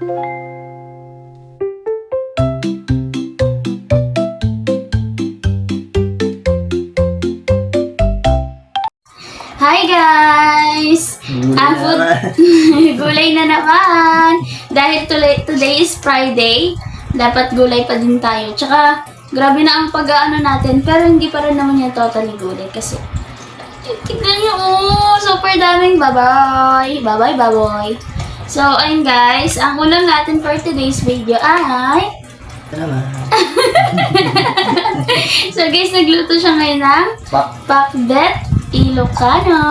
Hi guys! Ang food gulay na naman! Dahil today is Friday, dapat gulay pa din tayo. Tsaka, grabe na ang pag-aano natin, pero hindi pa rin naman yan totally gulay kasi tignan nyo, super daming baboy! Baboy! So, ayun guys, ang ulam natin for today's video ay so guys, nagluto siya ngayon ng pakbet Ilocano.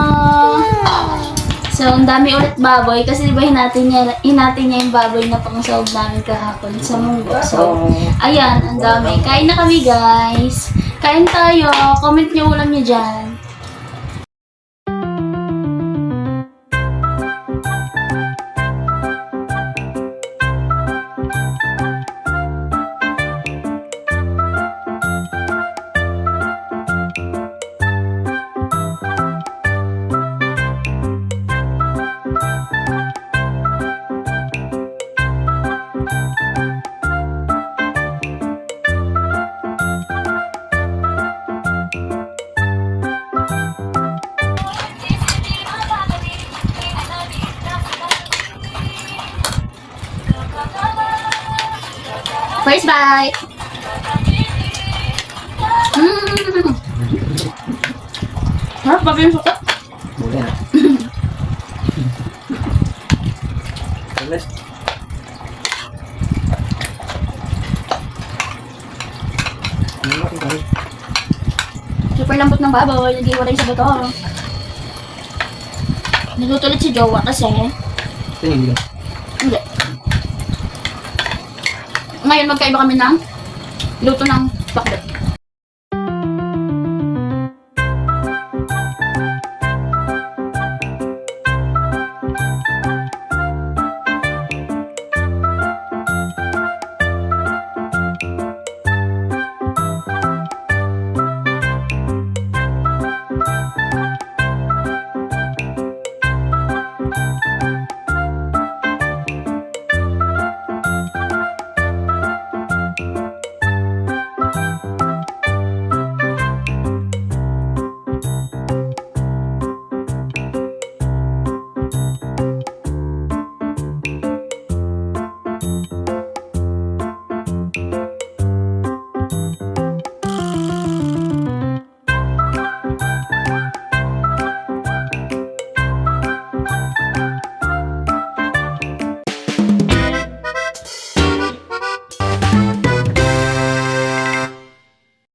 So, ang dami ulit baboy kasi diba hinati niya yung baboy na pang-sahog namin kahapon sa munggo. So, ayan, ang dami. Kain na kami guys. Kain tayo. Comment niyo ulam niyo dyan. First bite. Harap ba yung suka? Boleh nak? Boleh. Super lambot ng baboy, hindi walay sa bato. Naluto ulit si Jowa kasi. Ini dia. Hindi. Ngayon magkaiba kami ng luto ng pakbet.